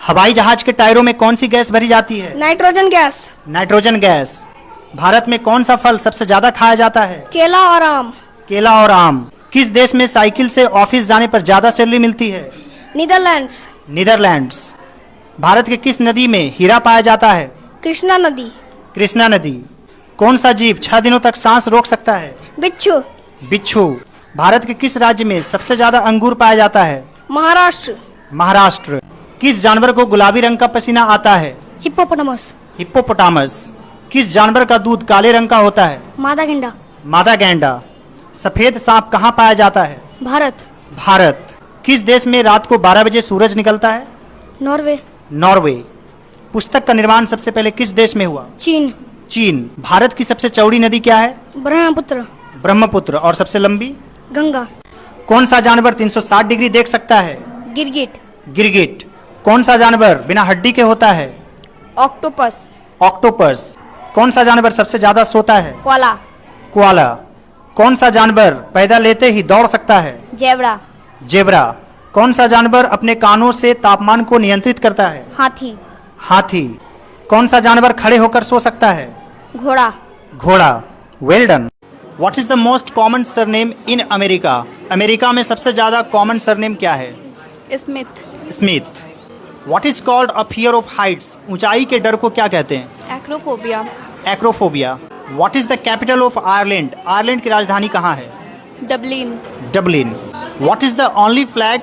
हवाई जहाज के टायरों में कौन सी गैस भरी जाती है? Nitrogen gas. Nitrogen gas. Bharat में कौन सा फल सबसे ज्यादा खाया जाता है? केला और आम। केला और आम। किस देश में साइकिल से ऑफिस जाने पर ज्यादा सैलरी मिलती है? नीदरलैंड्स। नीदरलैंड्स। भारत के किस नदी में हीरा पाया जाता है? कृष्णा नदी। कृष्णा नदी। कौन सा जीव 6 दिनों तक सांस रोक सकता है? बिच्छू। बिच्छू। भारत के किस राज्य में सबसे ज्यादा अंगूर पाया जाता है? महाराष्ट्र। महाराष्ट्र। किस जानवर को गुलाबी रंग का पसीना आता है? हिप्पोपोटामस। हिप्पोपोटामस। किस जानवर का दूध काले रंग का होता है? मादा गेंडा। मादा गैंडा। सफेद सांप कहाँ पाया जाता है? भारत। भारत। किस देश में रात को 12 बजे सूरज निकलता है? नॉर्वे। नॉर्वे। पुस्तक का निर्माण सबसे पहले किस देश में हुआ? चीन। चीन। भारत की सबसे चौड़ी नदी क्या है? ब्रह्मपुत्र। ब्रह्मपुत्र। और सबसे लंबी? गंगा। कौन सा जानवर 360 डिग्री देख सकता है? गिरगिट। गिरगिट। कौन सा जानवर बिना हड्डी के होता है? ऑक्टोपस। ऑक्टोपस। कौन सा जानवर सबसे ज्यादा सोता है? कोला। कोआला। कौन सा जानवर पैदा लेते ही दौड़ सकता है? जेब्रा। जेब्रा। कौन सा जानवर अपने कानों से तापमान को नियंत्रित करता है? हाथी। हाथी। कौन सा जानवर खड़े होकर सो सकता है? घोड़ा। घोड़ा। Well done. What is the most common surname in America? America में सबसे ज्यादा कॉमन सरनेम क्या है? Smith. Smith. What is called a fear of Heights? ऊंचाई के डर को क्या कहते हैं? Acrophobia. Acrophobia. What is the capital of Ireland? Ireland की राजधानी कहाँ है? Dublin. Dublin. What is the only flag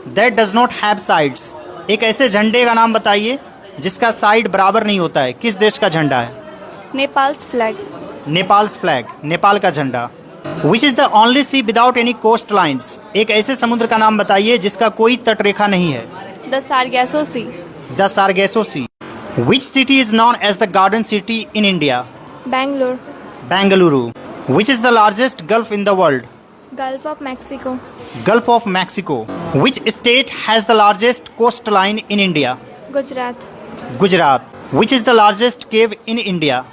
that does not have sides? एक ऐसे झंडे का नाम बताइए जिसका साइड बराबर नहीं होता है। किस देश का झंडा है? नेपाल्स फ्लैग। नेपाल्स फ्लैग। नेपाल का झंडा। Which is the only sea without any coast lines? एक ऐसे समुद्र का नाम बताइए जिसका कोई तटरेखा नहीं है। The Sargasso Sea. The Sargasso Sea. Which city is known as the garden city in India? Bangalore. Bengaluru. Which is the largest gulf in the world? Gulf of Mexico. Gulf of Mexico. Which state has the largest coastline in India? Gujarat. Gujarat. Which is the largest cave in India?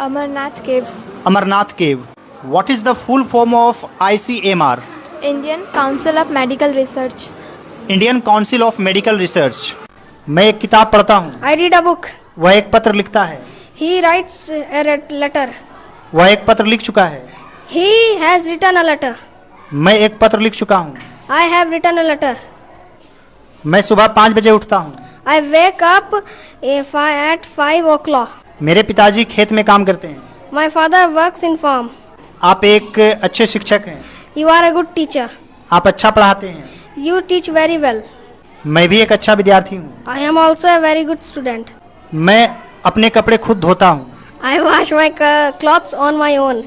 Amarnath cave. Amarnath cave. What is the full form of ICMR? Indian Council of Medical research. Indian Council of Medical Research. मैं एक किताब पढ़ता हूँ। I read a book. वह एक पत्र लिखता है। He writes a letter. वह एक पत्र लिख चुका है। He has written a letter. मैं एक पत्र लिख चुका हूँ। I have written a letter. मैं सुबह 5 बजे उठता हूँ। I wake up at 5 o'clock। मेरे पिताजी खेत में काम करते हैं। My father works in farm. आप एक अच्छे शिक्षक हैं। You are a good teacher. आप अच्छा पढ़ाते हैं। You teach very well. मैं भी एक अच्छा विद्यार्थी हूँ। I am also a very good student. मैं अपने कपड़े खुद धोता हूँ। I wash my clothes on my own.